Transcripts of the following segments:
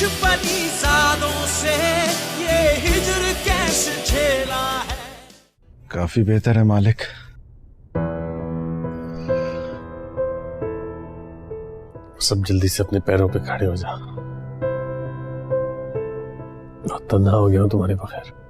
बचपनी सादों से ये हिजर कैसे झेला है। काफी बेहतर है मालिक। सब जल्दी से अपने पैरों पे खड़े हो जा। बहुत तन्हा हो गया हूं तुम्हारे बगैर।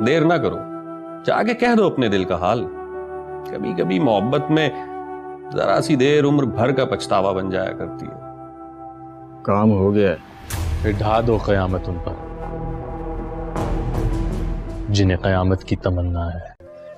देर ना करो, जाके कह दो अपने दिल का हाल। कभी कभी मोहब्बत में जरा सी देर उम्र भर का पछतावा बन जाया करती है। काम हो गया है, फिर ढा दो कयामत उन पर जिन्हें कयामत की तमन्ना है।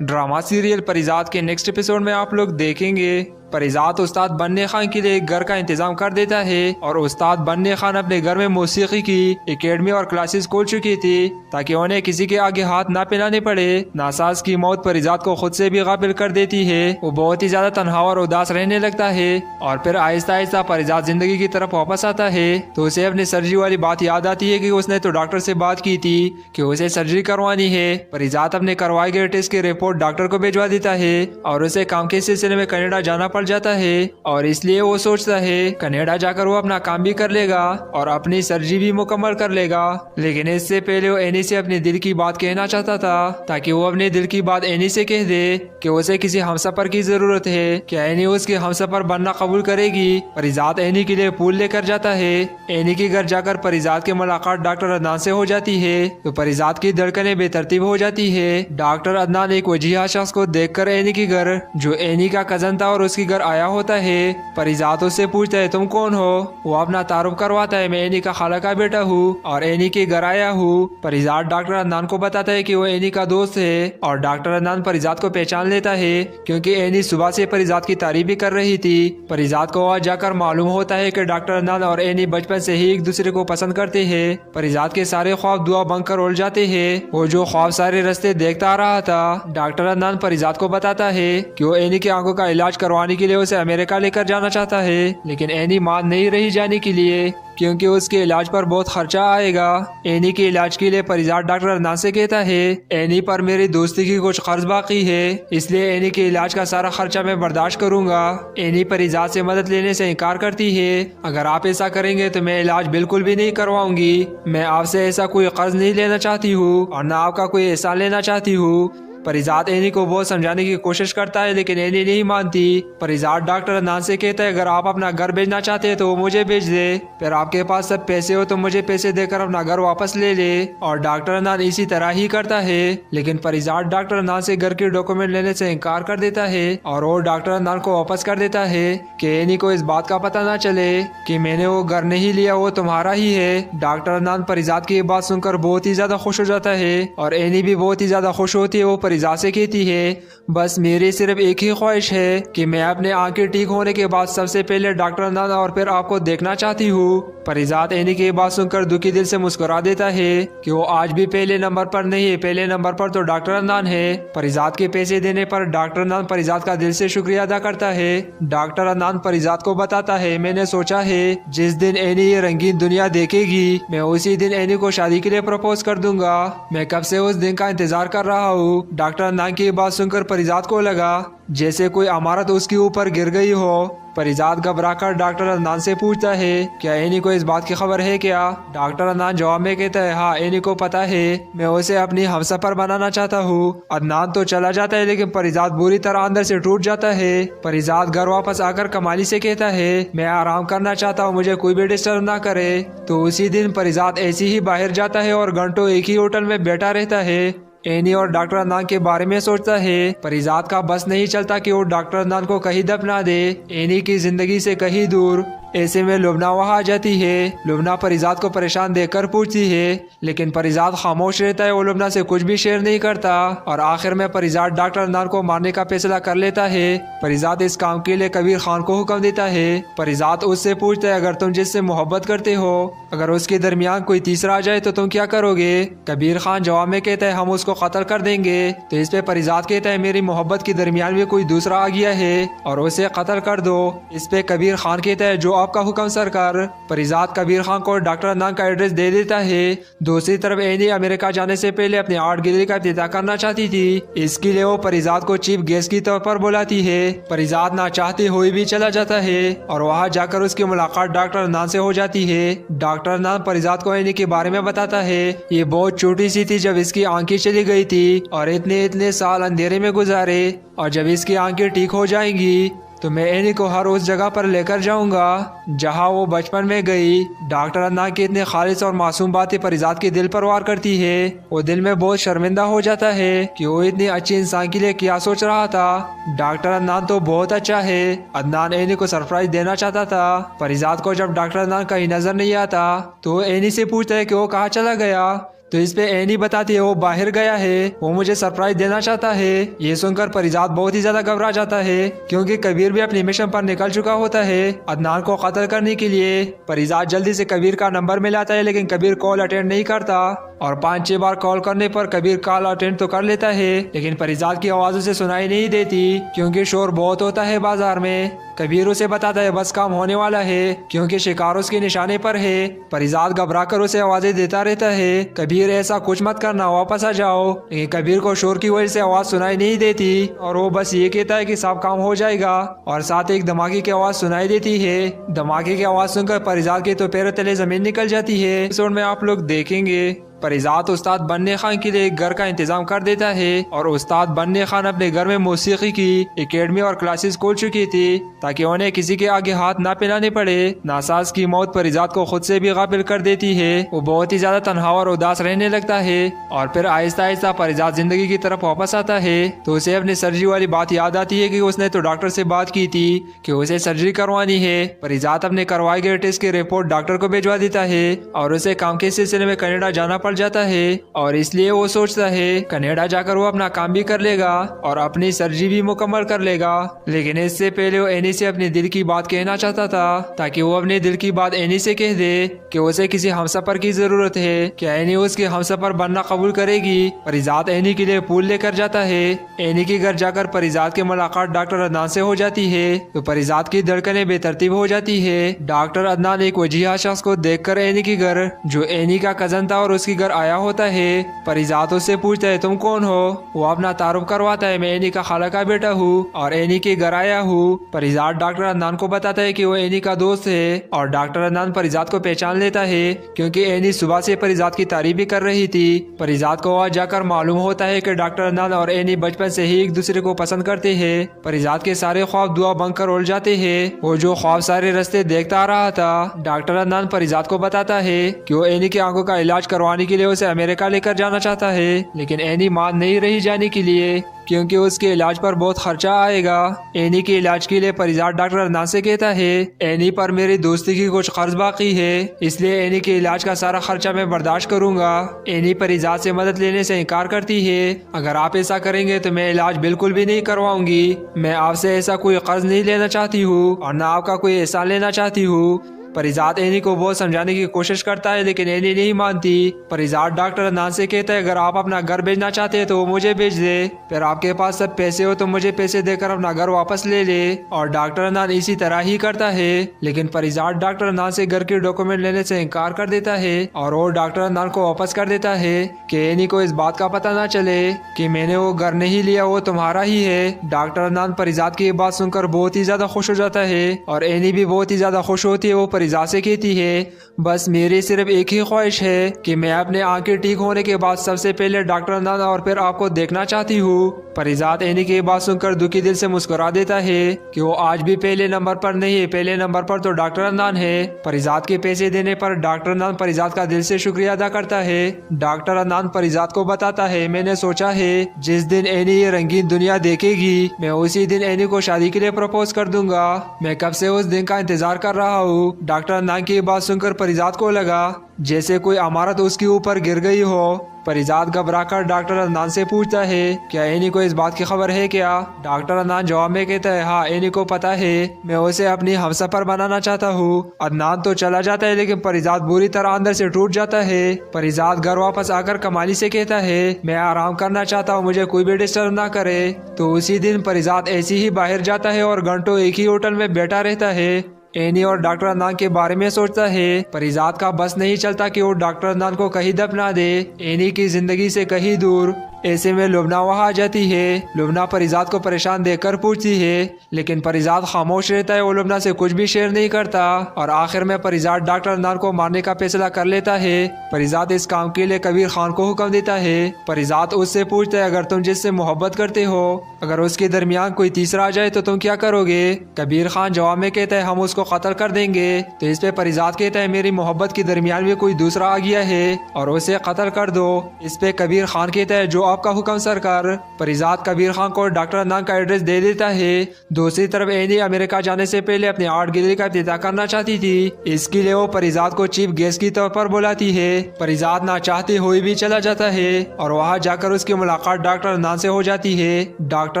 ड्रामा सीरियल परिजात के नेक्स्ट एपिसोड में आप लोग देखेंगे परिजात उस्ताद बन्ने खान के लिए एक घर का इंतजाम कर देता है और उस्ताद बन्ने खान अपने घर में मौसीकी की एकेडमी और क्लासेस खोल चुकी थी ताकि उन्हें किसी के आगे हाथ ना फैलाने पड़े। नासाज की मौत परिजात को खुद से भी गाफिल कर देती है। वो बहुत ही ज्यादा तन्हा और उदास रहने लगता है और फिर आहिस्ता आहिस्ता परिजात जिंदगी की तरफ वापस आता है तो उसे अपनी सर्जरी वाली बात याद आती है कि उसने तो डॉक्टर से बात की थी कि उसे सर्जरी करवानी है। परिजात अपने करवाए गए टेस्ट की रिपोर्ट डॉक्टर को भिजवा देता है और उसे काम के सिलसिले में कनाडा जाना पड़ जाता है और इसलिए वो सोचता है कनाडा जाकर वो अपना काम भी कर लेगा और अपनी सर्जरी भी मुकम्मल कर लेगा। लेकिन इससे पहले वो एनी से अपने दिल की बात कहना चाहता था ताकि वो अपने दिल की बात एनी से कह दे कि उसे किसी हमसफर की जरूरत है। क्या एनी उसके हमसफर बनना कबूल करेगी? परिजात एनी के लिए पूल लेकर जाता है। एनी के घर जाकर परिजात की मुलाकात डॉक्टर अदनान से हो जाती है तो परिजात की धड़कनें बेतरतीब हो जाती है। डॉक्टर अदनान एक वजीहा शख्स को देखकर एनी के घर, जो एनी का कजन था और उसके घर आया होता है, परिजात उससे पूछता है तुम कौन हो? वो अपना तारुफ करवाता है मैं एनी का खाला का बेटा हूँ और एनी के घर आया हूँ। परिजात डॉक्टर अदनान को बताता है कि वो एनी का दोस्त है और डॉक्टर अदनान परिजात को पहचान लेता है क्योंकि एनी सुबह से परिजात की तारीफ भी कर रही थी। परिजात को वहाँ जाकर मालूम होता है कि डॉक्टर अदनान और एनी बचपन से ही एक दूसरे को पसंद करते हैं। परिजात के सारे ख्वाब दुआ बनकर उड़ जाते हैं। वो जो ख्वाब सारे रास्ते देखता आ रहा था, डॉक्टर अदनान परिजात को बताता है कि वो एनी की आंखों का इलाज करवाने के लिए उसे अमेरिका लेकर जाना चाहता है लेकिन एनी मान नहीं रही जाने के लिए क्योंकि उसके इलाज पर बहुत खर्चा आएगा। एनी के इलाज के लिए परिजात डॉक्टर अदनान से कहता है एनी पर मेरी दोस्ती की कुछ कर्ज बाकी है इसलिए एनी के इलाज का सारा खर्चा मैं बर्दाश्त करूंगा। एनी परिजात से मदद लेने से इनकार करती है। अगर आप ऐसा करेंगे तो मैं इलाज बिल्कुल भी नहीं करवाऊंगी। मैं आपसे ऐसा कोई कर्ज नहीं लेना चाहती हूँ और न आपका कोई एहसान लेना चाहती हूँ। परिजात एनी को बहुत समझाने की कोशिश करता है लेकिन एनी नहीं मानती। परिजात डॉक्टर अदनान से कहता है अगर आप अपना घर भेजना चाहते हैं तो वो मुझे भेज दे, फिर आपके पास सब पैसे हो तो मुझे पैसे देकर अपना घर वापस ले ले। और डॉक्टर अदनान इसी तरह ही करता है लेकिन परिजात डॉक्टर अदनान से घर के डॉक्यूमेंट लेने से इनकार कर देता है और वो डॉक्टर अदनान को वापस कर देता है कि एनी को इस बात का पता ना चले कि मैंने वो घर नहीं लिया, वो तुम्हारा ही है। डॉक्टर अदनान परिजात की बात सुनकर बहुत ही ज्यादा खुश हो जाता है और एनी भी बहुत ही ज्यादा खुश होती है। वो परिजात से कहती है बस मेरी सिर्फ एक ही ख्वाहिश है कि मैं अपने आंखें ठीक होने के बाद सबसे पहले डॉक्टर अदनान और फिर आपको देखना चाहती हूँ। परिजात एनी की बात सुनकर दुखी दिल से मुस्कुरा देता है कि वो आज भी पहले नंबर पर नहीं है, पहले नंबर पर तो डॉक्टर अदनान है। परिजात के पैसे देने पर डॉक्टर अदनान परिजात का दिल से शुक्रिया अदा करता है। डॉक्टर अदनान परिजात को बताता है मैंने सोचा है जिस दिन एनी ये रंगीन दुनिया देखेगी मैं उसी दिन एनी को शादी के लिए प्रपोज कर दूंगा। मैं कब से उस दिन का इंतजार कर रहा हूँ। डॉक्टर अदनान की बात सुनकर परिजात को लगा जैसे कोई इमारत उसके ऊपर गिर गई हो। परिजात घबराकर डॉक्टर अदनान से पूछता है क्या एनी को इस बात की खबर है क्या? डॉक्टर अदनान जवाब में कहता है हाँ एनी को पता है, मैं उसे अपनी हमसफर बनाना चाहता हूँ। अदनान तो चला जाता है लेकिन परिजात बुरी तरह अंदर से टूट जाता है। परिजात घर वापस आकर कमाली से कहता है मैं आराम करना चाहता हूँ, मुझे कोई भी डिस्टर्ब ना करे। तो उसी दिन परिजात ऐसे ही बाहर जाता है और घंटों एक ही होटल में बैठा रहता है। एनी और डॉक्टर अदनान के बारे में सोचता है। परिजात का बस नहीं चलता कि वो डॉक्टर अदनान को कहीं दफना दे, एनी की जिंदगी से कहीं दूर। ऐसे में लुबना वहाँ आ जाती है। लुबना परिजात को परेशान देखकर पूछती है, लेकिन परिजात खामोश रहता है। वो लुबना से कुछ भी शेयर नहीं करता और आखिर में परिजात डॉक्टर अदनान को मारने का फैसला कर लेता है। परिजात इस काम के लिए कबीर खान को हुक्म देता है। परिजात उससे पूछता है, अगर तुम जिससे मोहब्बत करते हो, अगर उसके दरमियान कोई तीसरा आ जाए तो तुम क्या करोगे? कबीर खान जवाब में कहता है, हम उसको कत्ल कर देंगे। तो इस पे परिजात कहता है, मेरी मोहब्बत के दरमियान में कोई दूसरा आ गया है और उसे कत्ल कर दो। इस पे कबीर खान कहता है, जो आपका हुक्म सरकार। परिजात कबीर खान को डॉक्टर अदनान का एड्रेस दे देता है। दूसरी तरफ एनी अमेरिका जाने से पहले अपनी आर्ट गैलरी का इफ्तिताह करना चाहती थी। इसके लिए वो परिजात को चीफ गेस्ट की तौर पर बुलाती है। परिजात ना चाहते हुए भी चला जाता है और वहाँ जाकर उसकी मुलाकात डॉक्टर अदनान से हो जाती है। डॉक्टर अदनान परिजात को एनी के बारे में बताता है। ये बहुत छोटी सी थी जब इसकी आंखें चली गई थी और इतने साल अंधेरे में गुजारे, और जब इसकी आंखें ठीक हो जाएंगी तो मैं एनी को हर उस जगह पर लेकर जाऊंगा जहां वो बचपन में गई। डॉक्टर अदनान की इतने खालिस और मासूम बातें परिजात के दिल पर वार करती है। वो दिल में बहुत शर्मिंदा हो जाता है कि वो इतनी अच्छी इंसान के लिए क्या सोच रहा था। डॉक्टर अदनान तो बहुत अच्छा है। अदनान एनी को सरप्राइज देना चाहता था। परिजात को जब डॉक्टर अदनान कहीं नजर नहीं आता तो एनी से पूछता है कि वो कहाँ चला गया। तो इस पे एनी बताती है, वो बाहर गया है, वो मुझे सरप्राइज देना चाहता है। ये सुनकर परिजात बहुत ही ज्यादा घबरा जाता है क्योंकि कबीर भी अपनी मिशन पर निकल चुका होता है अदनान को कत्ल करने के लिए। परिजात जल्दी से कबीर का नंबर मिलाता है, लेकिन कबीर कॉल अटेंड नहीं करता और 5-6 बार कॉल करने पर कबीर कॉल अटेंड तो कर लेता है, लेकिन परिजात की आवाज उसे सुनाई नहीं देती क्योंकि शोर बहुत होता है बाजार में। कबीर उसे बताता है बस काम होने वाला है क्योंकि शिकार उसके निशाने पर है। परिजात घबरा कर उसे आवाजें देता रहता है, कबीर ऐसा कुछ मत करना, वापस आ जाओ। लेकिन कबीर को शोर की वजह से आवाज सुनाई नहीं देती और वो बस ये कहता है कि सब काम हो जाएगा, और साथ एक धमाके की आवाज सुनाई देती है। धमाके की आवाज सुनकर परिजात के तो पैरों तले जमीन निकल जाती है। एपिसोड में आप लोग देखेंगे परिजात उस्ताद बन्ने खान के लिए एक घर का इंतजाम कर देता है और उस्ताद बन्ने खान अपने घर में मौसीकी की एकेडमी और क्लासेस खोल चुकी थी ताकि उन्हें किसी के आगे हाथ ना फैलाने पड़े। नासाज की मौत परिजात को खुद से भी गाफिल कर देती है। वो बहुत ही ज्यादा तन्हा और उदास रहने लगता है और फिर आहिस्ता आहिस्ता परिजात जिंदगी की तरफ वापस आता है। तो उसे अपनी सर्जरी वाली बात याद आती है कि उसने तो डॉक्टर से बात की थी कि उसे सर्जरी करवानी है। परिजात अपने करवाए गए टेस्ट की रिपोर्ट डॉक्टर को भिजवा देता है और उसे काम के सिलसिले में कनाडा जाना पड़ जाता है और इसलिए वो सोचता है कनाडा जाकर वो अपना काम भी कर लेगा और अपनी सर्जरी भी मुकम्मल कर लेगा। लेकिन इससे पहले वो एनी से अपने दिल की बात कहना चाहता था ताकि वो अपने दिल की बात एनी से कह दे कि उसे किसी हमसफर की जरूरत है। क्या एनी उसके हमसफर बनना कबूल करेगी? परिजात एनी के लिए पूल लेकर जाता है। एनी के घर जाकर परिजात की मुलाकात डॉक्टर अदनान से हो जाती है तो परिजात की धड़कनें बेतरतीब हो जाती है। डॉक्टर अदनान एक वजीहा शख्स को देखकर एनी के घर, जो एनी का कजन था और उसके घर आया होता है। परिजात उससे पूछता है तुम कौन हो? वो अपना तारुफ करवाता है, मैं एनी का खाला का बेटा हूँ और एनी के घर आया हूँ। परिजात डॉक्टर अदनान को बताता है कि वो एनी का दोस्त है और डॉक्टर अदनान परिजात को पहचान लेता है क्योंकि एनी सुबह से परिजात की तारीफ भी कर रही थी। परिजात को वहाँ जाकर मालूम होता है कि डॉक्टर अदनान और एनी बचपन से ही एक दूसरे को पसंद करते हैं। परिजात के सारे ख्वाब दुआ बनकर उड़ जाते हैं। वो जो ख्वाब सारे रास्ते देखता आ रहा था। डॉक्टर अदनान परिजात को बताता है कि वो एनी की आंखों का इलाज करवाने के लिए उसे अमेरिका लेकर जाना चाहता है, लेकिन एनी मान नहीं रही जाने के लिए क्योंकि उसके इलाज पर बहुत खर्चा आएगा। एनी के इलाज के लिए परिजात डॉक्टर अदनान से कहता है एनी पर मेरी दोस्ती की कुछ कर्ज बाकी है, इसलिए एनी के इलाज का सारा खर्चा मैं बर्दाश्त करूंगा। एनी परिजात से मदद लेने से इनकार करती है, अगर आप ऐसा करेंगे तो मैं इलाज बिल्कुल भी नहीं करवाऊंगी। मैं आपसे ऐसा कोई कर्ज नहीं लेना चाहती हूँ और न आपका कोई एहसान लेना चाहती हूँ। परिजात एनी को बहुत समझाने की कोशिश करता है लेकिन एनी नहीं मानती। परिजात डॉक्टर अदनान से कहता है अगर आप अपना घर बेचना चाहते हैं तो वो मुझे बेच दे, फिर आपके पास सब पैसे हो तो मुझे पैसे देकर अपना घर वापस ले ले। और डॉक्टर अदनान इसी तरह ही करता है, लेकिन परिजात डॉक्टर अदनान से घर के डॉक्यूमेंट लेने से इनकार कर देता है और वो डॉक्टर अदनान को वापस कर देता है कि एनी को इस बात का पता ना चले कि मैंने वो घर नहीं लिया, वो तुम्हारा ही है। डॉक्टर अदनान परिजात की बात सुनकर बहुत ही ज्यादा खुश हो जाता है और एनी भी बहुत ही ज्यादा खुश होती है। वो परिजात से कहती है, बस मेरी सिर्फ एक ही ख्वाहिश है कि मैं अपने आंखें ठीक होने के बाद सबसे पहले डॉक्टर अदनान और फिर आपको देखना चाहती हूँ। परिजात एनी की बात सुनकर दुखी दिल से मुस्कुरा देता है कि वो आज भी पहले नंबर पर नहीं है, पहले नंबर पर तो डॉक्टर अदनान है। परिजात के पैसे देने पर डॉक्टर अदनान परिजात का दिल से शुक्रिया अदा करता है। डॉक्टर अदनान परिजात को बताता है, मैंने सोचा है जिस दिन एनी ये रंगीन दुनिया देखेगी मैं उसी दिन एनी को शादी के लिए प्रपोज कर दूंगा। मैं कब से उस दिन का इंतजार कर रहा हूँ। डॉक्टर अदनान की बात सुनकर परिजात को लगा जैसे कोई इमारत उसके ऊपर गिर गई हो। परिजात घबराकर डॉक्टर अदनान से पूछता है, क्या एनी को इस बात की खबर है क्या? डॉक्टर अदनान जवाब में कहता है, हाँ एनी को पता है, मैं उसे अपनी हमसफर बनाना चाहता हूँ। अदनान तो चला जाता है लेकिन परिजात बुरी तरह अंदर से टूट जाता है। परिजात घर वापस आकर कमाली से कहता है, मैं आराम करना चाहता हूँ, मुझे कोई भी डिस्टर्ब ना करे। तो उसी दिन परिजात ऐसे ही बाहर जाता है और घंटों एक ही होटल में बैठा रहता है। एनी और डॉक्टर अदनान के बारे में सोचता है। परिजात का बस नहीं चलता कि वो डॉक्टर अदनान को कहीं दफना दे, एनी की जिंदगी से कहीं दूर। ऐसे में लुबना वहाँ आ जाती है। लुबना परिजात को परेशान देखकर पूछती है लेकिन परिजात खामोश रहता है। वो लुबना से कुछ भी शेयर नहीं करता और आखिर में परिजात डॉक्टर अदनान को मारने का फैसला कर लेता है। परिजात इस काम के लिए कबीर खान को हुक्म देता है। परिजात उससे पूछता है, अगर तुम जिससे मोहब्बत करते हो अगर उसके दरमियान कोई तीसरा आ जाए तो तुम क्या करोगे? कबीर खान जवाब में कहता है, हम उसको कत्ल कर देंगे। तो इस पे परिजात कहता है, मेरी मोहब्बत के दरमियान में कोई दूसरा आ गया है और उसे कत्ल कर दो। इस पे कबीर खान कहता है, जो आपका हुक्म सरकार। परिजात कबीर खान को डॉक्टर अदनान का एड्रेस दे देता है। दूसरी तरफ एनी अमेरिका जाने से पहले अपनी आर्ट गैलरी का इफ्तिताह करना चाहती थी। इसके लिए वो परिजात को चीफ गेस्ट की तौर पर बुलाती है। परिजात ना चाहते हुए भी चला जाता है और वहाँ जाकर उसकी मुलाकात डॉक्टर अदनान से हो जाती है। डॉक्टर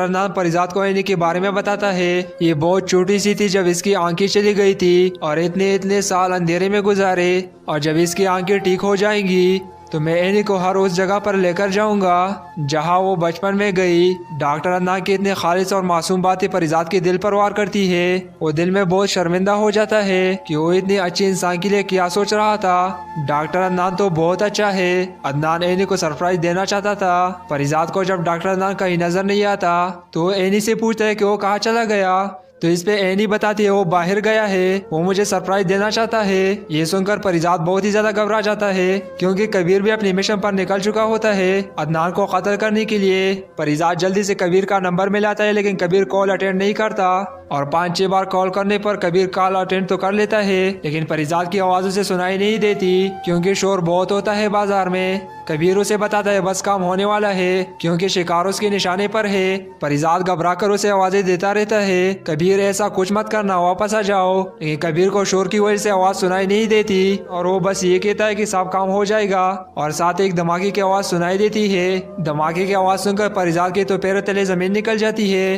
अदनान परिजात को एनी के बारे में बताता है, ये बहुत छोटी सी थी जब इसकी आंखें चली गई थी और इतने साल अंधेरे में गुजारे, और जब इसकी आंखें ठीक हो जाएंगी तो मैं एनी को हर उस जगह पर लेकर जाऊंगा जहां वो बचपन में गई। डॉक्टर अदनान की इतने खालिस और मासूम बातें परिजात के दिल पर वार करती है। वो दिल में बहुत शर्मिंदा हो जाता है कि वो इतनी अच्छी इंसान के लिए क्या सोच रहा था। डॉक्टर अदनान तो बहुत अच्छा है। अदनान एनी को सरप्राइज देना चाहता था। परिजात को जब डॉक्टर अदनान कहीं नजर नहीं आता तो एनी से पूछता है कि वो कहाँ चला गया। तो इस पे एनी बताती है, वो बाहर गया है, वो मुझे सरप्राइज देना चाहता है। ये सुनकर परिजात बहुत ही ज्यादा घबरा जाता है क्योंकि कबीर भी अपने मिशन पर निकल चुका होता है अदनान को कत्ल करने के लिए। परिजात जल्दी से कबीर का नंबर मिलाता है लेकिन कबीर कॉल अटेंड नहीं करता और 5-6 बार कॉल करने पर कबीर कॉल अटेंड तो कर लेता है लेकिन परिजात की आवाज उसे सुनाई नहीं देती क्योंकि शोर बहुत होता है बाजार में। कबीर उसे बताता है बस काम होने वाला है क्योंकि शिकार उसके निशाने पर है। परिजात घबरा कर उसे आवाजें देता रहता है, कबीर ऐसा कुछ मत करना, वापस आ जाओ। लेकिन कबीर को शोर की वजह से आवाज सुनाई नहीं देती और वो बस ये कहता है कि सब काम हो जाएगा और साथ एक धमाके की आवाज सुनाई देती है। धमाके की आवाज सुनकर परिजात के तो पैरों तले जमीन निकल जाती है।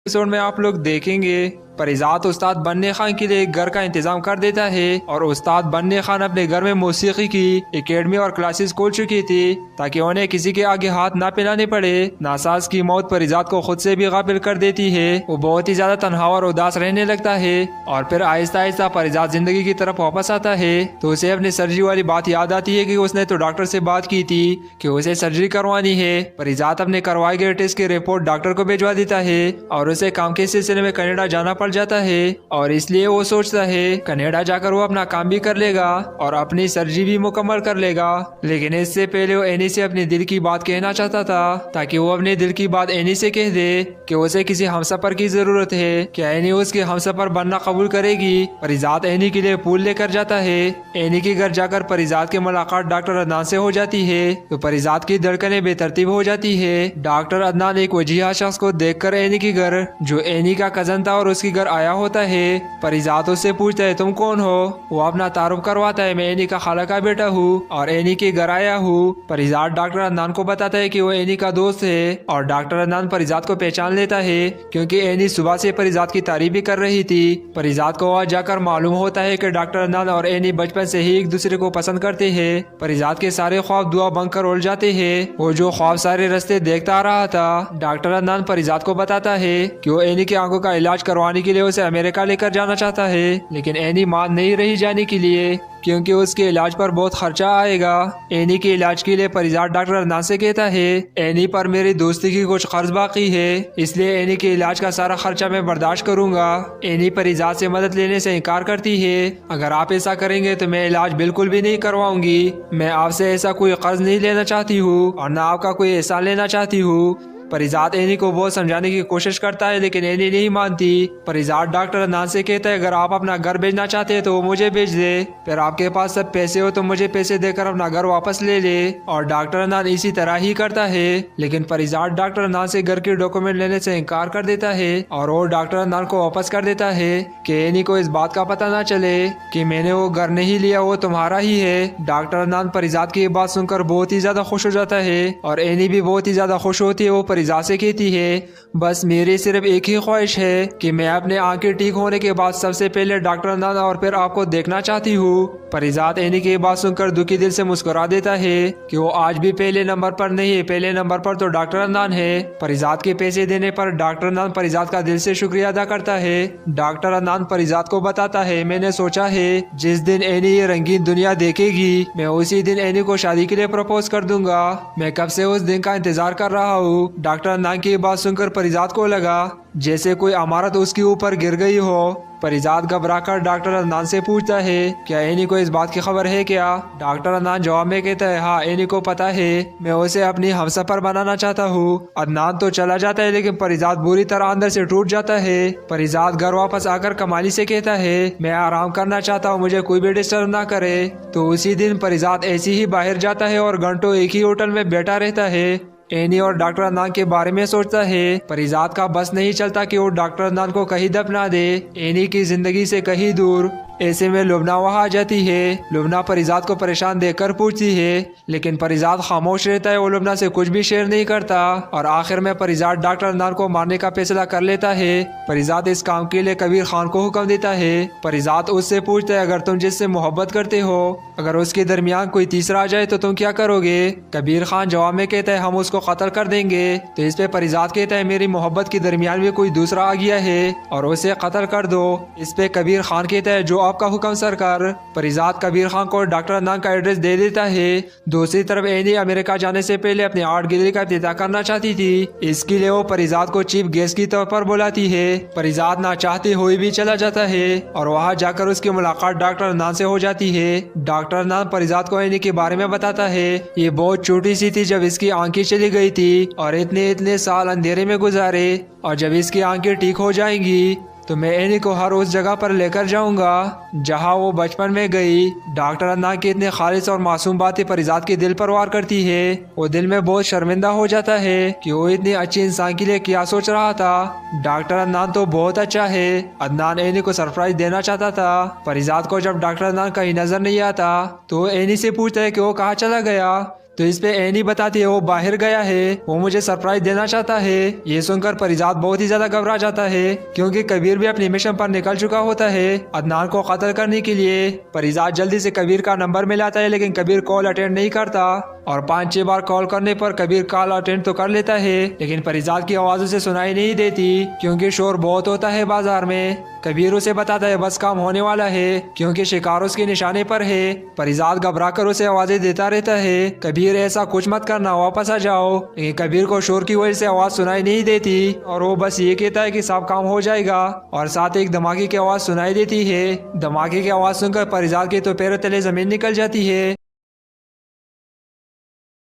एपिसोड में आप लोग देखेंगे परिजात उस्ताद बन्ने खान के लिए एक घर का इंतजाम कर देता है और उस्ताद बन्ने खान अपने घर में मौसीकी की एकेडमी और क्लासेस खोल चुकी थी ताकि उन्हें किसी के आगे हाथ ना फैलाने पड़े। नासाज की मौत परिजात को खुद से भी गाफिल कर देती है। वो बहुत ही ज्यादा तन्हा और उदास रहने लगता है और फिर आहिस्ता आहिस्ता परिजात जिंदगी की तरफ वापस आता है तो उसे अपनी सर्जरी वाली बात याद आती है कि उसने तो डॉक्टर से बात की थी कि उसे सर्जरी करवानी है। परिजात अपने करवाए गए टेस्ट की रिपोर्ट डॉक्टर को भिजवा देता है और उसे काम के सिलसिले में कनाडा जाना पड़ जाता है और इसलिए वो सोचता है कनाडा जाकर वो अपना काम भी कर लेगा और अपनी सर्जरी भी मुकम्मल कर लेगा। लेकिन इससे पहले वो एनी से अपने दिल की बात कहना चाहता था ताकि वो अपने दिल की बात एनी से कह दे कि उसे किसी हमसफर की जरूरत है। क्या एनी उसके हमसफर बनना कबूल करेगी? परिजात एनी के लिए पूल लेकर जाता है। एनी के घर जाकर परिजात की मुलाकात डॉक्टर अदनान से हो जाती है तो परिजात की धड़कनें बेतरतीब हो जाती है। डॉक्टर अदनान एक वजीहा शख्स को देखकर एनी के घर, जो एनी का कजन था और उसके घर आया होता है, परिजात उससे पूछता है तुम कौन हो? वो अपना तारुफ करवाता है, मैं एनी का खाला का बेटा हूँ और एनी के घर आया हूँ। परिजात डॉक्टर अदनान को बताता है कि वो एनी का दोस्त है और डॉक्टर अदनान परिजात को पहचान लेता है क्योंकि एनी सुबह से परिजात की तारीफ भी कर रही थी। परिजात को वहाँ जाकर मालूम होता है कि डॉक्टर अदनान और एनी बचपन से ही एक दूसरे को पसंद करते हैं। परिजात के सारे ख्वाब दुआ बनकर उड़ जाते हैं। वो जो ख्वाब सारे रास्ते देखता आ रहा था। डॉक्टर अदनान परिजात को बताता है कि वो एनी की आंखों का इलाज करवाने पढ़ाने के लिए उसे अमेरिका लेकर जाना चाहता है, लेकिन एनी मान नहीं रही जाने के लिए क्योंकि उसके इलाज पर बहुत खर्चा आएगा। एनी के इलाज के लिए परिजात डॉक्टर अदनान से कहता है, एनी पर मेरी दोस्ती की कुछ कर्ज बाकी है, इसलिए एनी के इलाज का सारा खर्चा मैं बर्दाश्त करूंगा। एनी परिजात से मदद लेने से इनकार करती है। अगर आप ऐसा करेंगे तो मैं इलाज बिल्कुल भी नहीं करवाऊंगी। मैं आपसे ऐसा कोई कर्ज नहीं लेना चाहती हूँ और न आपका कोई एहसान लेना चाहती हूँ। परिजात एनी को बहुत समझाने की कोशिश करता है, लेकिन एनी नहीं मानती। परिजात डॉक्टर अदनान से कहता है, अगर आप अपना घर बेचना चाहते हैं तो वो मुझे बेच दे, फिर आपके पास सब पैसे हो तो मुझे पैसे देकर अपना घर वापस ले ले। और डॉक्टर अदनान इसी तरह ही करता है, लेकिन परिजात डॉक्टर अदनान से घर के डॉक्यूमेंट लेने से इनकार कर देता है और वो डॉक्टर अदनान को वापस कर देता है कि एनी को इस बात का पता ना चले कि मैंने वो घर नहीं लिया, वो तुम्हारा ही है। डॉक्टर अदनान परिजात की बात सुनकर बहुत ही ज्यादा खुश हो जाता है और एनी भी बहुत ही ज्यादा खुश होती है। वो परिजात से कहती है, बस मेरी सिर्फ एक ही ख्वाहिश है कि मैं अपने आंखें ठीक होने के बाद सबसे पहले डॉक्टर अदनान और फिर आपको देखना चाहती हूँ। परिजात एनी की बात सुनकर दुखी दिल से मुस्कुरा देता है कि वो आज भी पहले नंबर पर नहीं है, पहले नंबर पर तो डॉक्टर अदनान है। परिजात के पैसे देने पर डॉक्टर अदनान परिजात का दिल से शुक्रिया अदा करता है। डॉक्टर अदनान परिजात को बताता है, मैंने सोचा है जिस दिन एनी ये रंगीन दुनिया देखेगी मैं उसी दिन एनी को शादी के लिए प्रपोज कर दूंगा। मैं कब से उस दिन का इंतजार कर रहा हूँ। डॉक्टर अदनान की बात सुनकर परिजात को लगा जैसे कोई इमारत उसके ऊपर गिर गई हो। परिजात घबराकर डॉक्टर अदनान से पूछता है, क्या एनी को इस बात की खबर है क्या? डॉक्टर अदनान जवाब में कहता है, हाँ एनी को पता है, मैं उसे अपनी हमसफर बनाना चाहता हूँ। अदनान तो चला जाता है, लेकिन परिजात बुरी तरह अंदर से टूट जाता है। परिजात घर वापस आकर कमाली से कहता है, मैं आराम करना चाहता हूँ, मुझे कोई भी डिस्टर्ब ना करे। तो उसी दिन परिजात ऐसी ही बाहर जाता है और घंटों एक ही होटल में बैठा रहता है। एनी और डॉक्टर अदनान के बारे में सोचता है। परिजात का बस नहीं चलता कि वो डॉक्टर अदनान को कहीं दफना दे, एनी की जिंदगी से कहीं दूर। ऐसे में लुबना वहाँ आ जाती है। लुबना परिजात को परेशान देखकर पूछती है, लेकिन परिजात खामोश रहता है। वो लुबना से कुछ भी शेयर नहीं करता और आखिर में परिजात डॉक्टर अदनान को मारने का फैसला कर लेता है। परिजात इस काम के लिए कबीर खान को हुक्म देता है। परिजात उससे पूछता है, अगर तुम जिससे मोहब्बत करते हो अगर उसके दरमियान कोई तीसरा आ जाए तो तुम क्या करोगे? कबीर खान जवाब में कहता है, हम उसको कत्ल कर देंगे। तो इस पे परिजात कहता है, मेरी मोहब्बत के दरमियान में कोई दूसरा आ गया है और उसे कत्ल कर दो। इस पे कबीर खान कहता है, जो आपका हुक्म सरकार। परिजात कबीर खान को डॉक्टर अदनान का एड्रेस दे देता है। दूसरी तरफ एनी अमेरिका जाने से पहले अपनी आर्ट गैलरी का इफ्तिताह करना चाहती थी। इसके लिए वो परिजात को चीफ गेस्ट की तौर पर बुलाती है। परिजात ना चाहते हुए भी चला जाता है और वहाँ जाकर उसकी मुलाकात डॉक्टर अदनान से हो जाती है। डॉक्टर अदनान परिजात को एनी के बारे में बताता है, ये बहुत छोटी सी थी जब इसकी आंखें चली गई थी और इतने साल अंधेरे में गुजारे, और जब इसकी आंखें ठीक हो जाएंगी तो मैं एनी को हर उस जगह पर लेकर जाऊंगा जहां वो बचपन में गई। डॉक्टर अदनान की इतने खालिस और मासूम बातें परिजात के दिल पर वार करती है। वो दिल में बहुत शर्मिंदा हो जाता है कि वो इतनी अच्छी इंसान के लिए क्या सोच रहा था। डॉक्टर अदनान तो बहुत अच्छा है। अदनान एनी को सरप्राइज देना चाहता था। परिजात को जब डॉक्टर अदनान कहीं नजर नहीं आता तो एनी से पूछता है कि वो कहाँ चला गया। तो इस पे एनी बताती है, वो बाहर गया है, वो मुझे सरप्राइज देना चाहता है। ये सुनकर परिजात बहुत ही ज्यादा घबरा जाता है क्योंकि कबीर भी अपनी मिशन पर निकल चुका होता है अदनान को कत्ल करने के लिए। परिजात जल्दी से कबीर का नंबर मिलाता है, लेकिन कबीर कॉल अटेंड नहीं करता और 5-6 बार कॉल करने पर कबीर कॉल अटेंड तो कर लेता है, लेकिन परिजात की आवाज उसे सुनाई नहीं देती क्योंकि शोर बहुत होता है बाजार में। कबीर उसे बताता है बस काम होने वाला है क्योंकि शिकार उसके निशाने पर है। परिजात घबराकर उसे आवाजें देता रहता है, कबीर ऐसा कुछ मत करना, वापस आ जाओ। लेकिन कबीर को शोर की वजह से आवाज सुनाई नहीं देती और वो बस ये कहता है कि सब काम हो जाएगा, और साथ एक धमाके की आवाज सुनाई देती है। धमाके की आवाज सुनकर परिजात के तो पैरों तले जमीन निकल जाती है।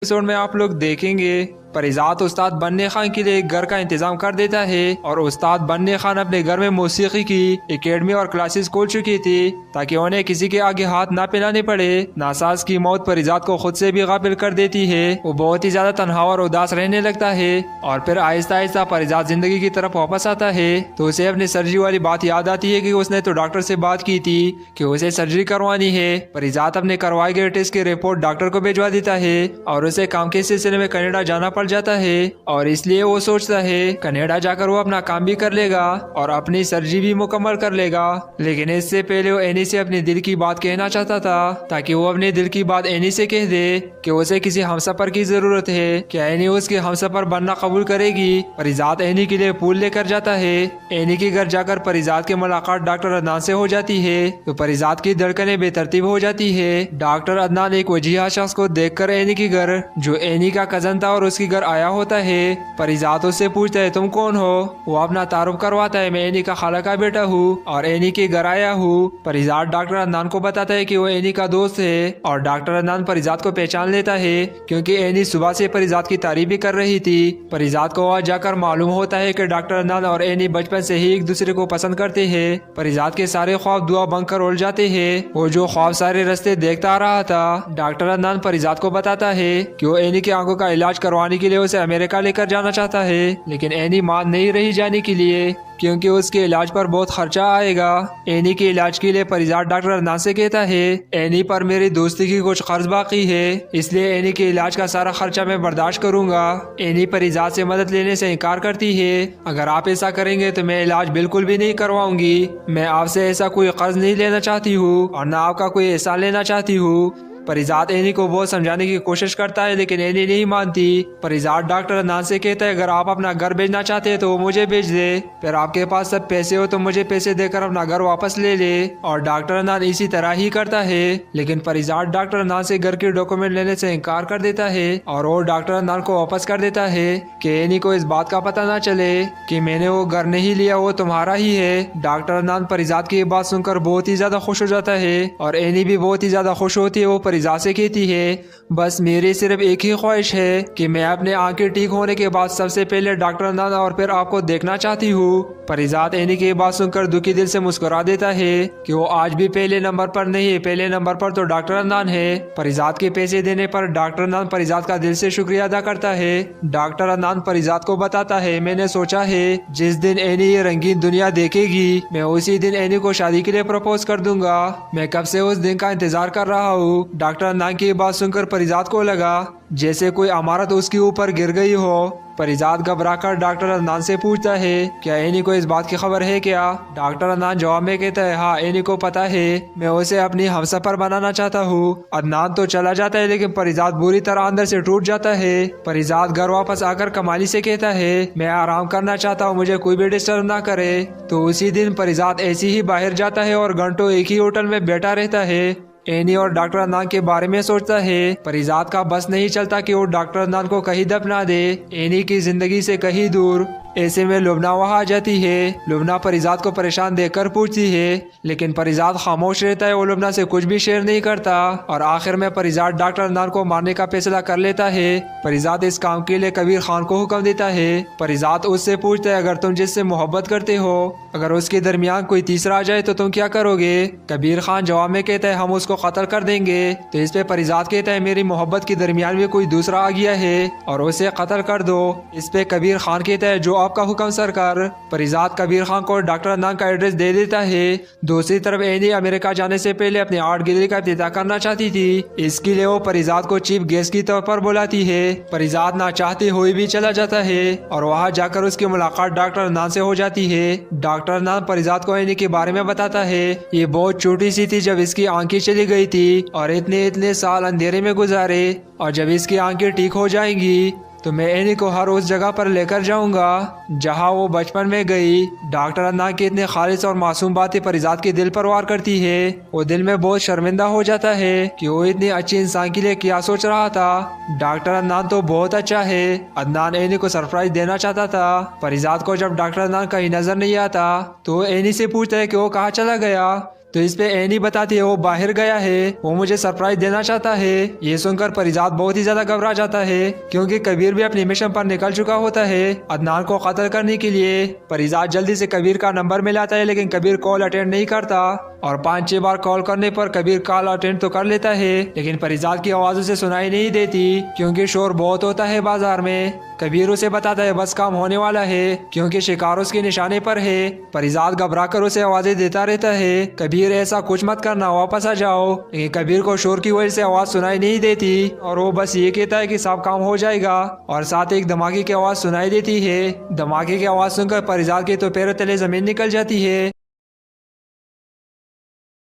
एपिसोड में आप लोग देखेंगे परिजात उस्ताद बन्ने खान के लिए एक घर का इंतजाम कर देता है और उस्ताद बन्ने खान अपने घर में मौसीकी की एकेडमी और क्लासेस खोल चुकी थी ताकि उन्हें किसी के आगे हाथ ना फैलाने पड़े। नासाज की मौत परिजात को खुद से भी गाफिल कर देती है। वो बहुत ही ज्यादा तन्हा और उदास रहने लगता है और फिर आहिस्ता आहिस्ता परिजात जिंदगी की तरफ वापस आता है तो उसे अपनी सर्जरी वाली बात याद आती है कि उसने तो डॉक्टर से बात की थी कि उसे सर्जरी करवानी है। परिजात अपने करवाए गए टेस्ट की रिपोर्ट डॉक्टर को भिजवा देता है और उसे काम के सिलसिले में कनाडा जाना पड़ पड़ जाता है और इसलिए वो सोचता है कनाडा जाकर वो अपना काम भी कर लेगा और अपनी सर्जरी भी मुकम्मल कर लेगा। लेकिन इससे पहले वो एनी से अपने दिल की बात कहना चाहता था ताकि वो अपने दिल की बात एनी से कह दे कि उसे किसी हमसफर की जरूरत है। क्या एनी उसके हमसफर बनना कबूल करेगी? परिजात एनी के लिए पूल लेकर जाता है। एनी के घर जाकर परिजात की मुलाकात डॉक्टर अदनान से हो जाती है तो परिजात की धड़कनें बेतरतीब हो जाती है। डॉक्टर अदनान एक वजीहा शख्स को देखकर एनी के घर, जो एनी का कजन था और उसके घर आया होता है, परिजात उससे पूछता है तुम कौन हो? वो अपना तारुफ करवाता है, मैं एनी का खाला का बेटा हूँ और एनी के घर आया हूँ। परिजात डॉक्टर अदनान को बताता है कि वो एनी का दोस्त है और डॉक्टर अदनान परिजात को पहचान लेता है क्योंकि एनी सुबह से परिजात की तारीफ भी कर रही थी। परिजात को वहाँ जाकर मालूम होता है कि डॉक्टर अदनान और एनी बचपन से ही एक दूसरे को पसंद करते हैं। परिजात के सारे ख्वाब दुआ बन कर उड़ जाते हैं। वो जो ख्वाब सारे रास्ते देखता आ रहा था, डॉक्टर अदनान परिजात को बताता है कि वो एनी की आंखों का इलाज करवाने के लिए उसे अमेरिका लेकर जाना चाहता है, लेकिन एनी मान नहीं रही जाने के लिए क्योंकि उसके इलाज पर बहुत खर्चा आएगा। एनी के इलाज के लिए परिजात डॉक्टर अदनान से कहता है एनी पर मेरी दोस्ती की कुछ कर्ज बाकी है, इसलिए एनी के इलाज का सारा खर्चा मैं बर्दाश्त करूंगा। एनी परिजात से मदद लेने से इनकार करती है, अगर आप ऐसा करेंगे तो मैं इलाज बिल्कुल भी नहीं करवाऊंगी। मैं आपसे ऐसा कोई कर्ज नहीं लेना चाहती हूँ और न आपका कोई एहसान लेना चाहती हूँ। परिजात एनी को बहुत समझाने की कोशिश करता है लेकिन एनी नहीं मानती। परिजात डॉक्टर अदनान से कहता है अगर आप अपना घर बेचना चाहते हैं तो वो मुझे बेच दे, फिर आपके पास सब पैसे हो तो मुझे पैसे देकर अपना घर वापस ले ले। और डॉक्टर अदनान इसी तरह ही करता है, लेकिन परिजात डॉक्टर अदनान से घर के डॉक्यूमेंट लेने से इनकार कर देता है और वो डॉक्टर अदनान को वापस कर देता है कि एनी को इस बात का पता ना चले कि मैंने वो घर नहीं लिया, वो तुम्हारा ही है। डॉक्टर अदनान परिजात की बात सुनकर बहुत ही ज्यादा खुश हो जाता है और एनी भी बहुत ही ज्यादा खुश होती है। वो परिजात से कहती है बस मेरी सिर्फ एक ही ख्वाहिश है कि मैं अपने आंखें ठीक होने के बाद सबसे पहले डॉक्टर अदनान और फिर आपको देखना चाहती हूँ। परिजात एनी की बात सुनकर दुखी दिल से मुस्कुरा देता है कि वो आज भी पहले नंबर पर नहीं है, पहले नंबर पर तो डॉक्टर अदनान है। परिजात के पैसे देने पर डॉक्टर अदनान परिजात का दिल से शुक्रिया अदा करता है। डॉक्टर अदनान परिजात को बताता है मैंने सोचा है जिस दिन एनी ये रंगीन दुनिया देखेगी मैं उसी दिन एनी को शादी के लिए प्रपोज कर दूंगा। मैं कब से उस दिन का इंतजार कर रहा हूँ। डॉक्टर अदनान की बात सुनकर परिजात को लगा जैसे कोई इमारत उसके ऊपर गिर गई हो। परिजात घबराकर डॉक्टर अदनान से पूछता है क्या एनी को इस बात की खबर है क्या? डॉक्टर अदनान जवाब में कहता है हाँ एनी को पता है, मैं उसे अपनी हमसफर बनाना चाहता हूँ। अदनान तो चला जाता है लेकिन परिजात बुरी तरह अंदर से टूट जाता है। परिजात घर वापस आकर कमाली से कहता है मैं आराम करना चाहता हूँ, मुझे कोई भी डिस्टर्ब ना करे। तो उसी दिन परिजात ऐसी ही बाहर जाता है और घंटों एक ही होटल में बैठा रहता है। एनी और डॉक्टर अदनान के बारे में सोचता है। परिजात का बस नहीं चलता कि वो डॉक्टर अदनान को कहीं दफना दे, एनी की जिंदगी से कहीं दूर। ऐसे में लुबना वहाँ आ जाती है। लुबना परिजात को परेशान देखकर पूछती है लेकिन परिजात खामोश रहता है, वो लुबना से कुछ भी शेयर नहीं करता और आखिर में परिजात डॉक्टर अदनान को मारने का फैसला कर लेता है। परिजात इस काम के लिए कबीर खान को हुक्म देता है। परिजात उससे पूछता है अगर तुम जिससे मोहब्बत करते हो अगर उसके दरमियान कोई तीसरा आ जाए तो तुम क्या करोगे? कबीर खान जवाब में कहता है हम उसको कत्ल कर देंगे। तो इस पे परिजात कहता है मेरी मोहब्बत के दरमियान में कोई दूसरा आ गया है और उसे कत्ल कर दो। इस पे कबीर खान कहता है जो आपका हुक्म सरकार। परिजात कबीर खान को डॉक्टर अदनान का एड्रेस दे देता है। दूसरी तरफ एनी अमेरिका जाने से पहले अपनी आर्ट गैलरी का इफ्तिताह करना चाहती थी, इसके लिए वो परिजात को चीफ गेस्ट की तौर पर बुलाती है। परिजात ना चाहते हुए भी चला जाता है और वहाँ जाकर उसकी मुलाकात डॉक्टर अदनान से हो जाती है। डॉक्टर अदनान परिजात को एनी के बारे में बताता है ये बहुत छोटी सी थी जब इसकी आंखें चली गई थी और इतने साल अंधेरे में गुजारे और जब इसकी आंखें ठीक हो जाएंगी तो मैं एनी को हर उस जगह पर लेकर जाऊंगा जहां वो बचपन में गई। डॉक्टर अदनान की इतने खालिस और मासूम बातें परिजात के दिल पर वार करती है। वो दिल में बहुत शर्मिंदा हो जाता है कि वो इतनी अच्छी इंसान के लिए क्या सोच रहा था। डॉक्टर अदनान तो बहुत अच्छा है। अदनान एनी को सरप्राइज देना चाहता था। परिजात को जब डॉक्टर अदनान कहीं नजर नहीं आता तो एनी से पूछता है कि वो कहाँ चला गया। तो इस पे एनी बताती है वो बाहर गया है, वो मुझे सरप्राइज देना चाहता है। ये सुनकर परिजात बहुत ही ज्यादा घबरा जाता है क्योंकि कबीर भी अपनी मिशन पर निकल चुका होता है अदनान को कत्ल करने के लिए। परिजात जल्दी से कबीर का नंबर मिलाता है लेकिन कबीर कॉल अटेंड नहीं करता और 5-6 बार कॉल करने पर कबीर कॉल अटेंड तो कर लेता है, लेकिन परिजात की आवाज उसे सुनाई नहीं देती क्योंकि शोर बहुत होता है बाजार में। कबीर उसे बताता है बस काम होने वाला है क्योंकि शिकार उसके निशाने पर है। परिजात घबरा कर उसे आवाजें देता रहता है, कबीर ऐसा कुछ मत करना, वापस आ जाओ। लेकिन कबीर को शोर की वजह से आवाज सुनाई नहीं देती और वो बस ये कहता है कि सब काम हो जाएगा। और साथ एक धमाके की आवाज सुनाई देती है। धमाके की आवाज सुनकर परिजात के तो पैरों तले जमीन निकल जाती है।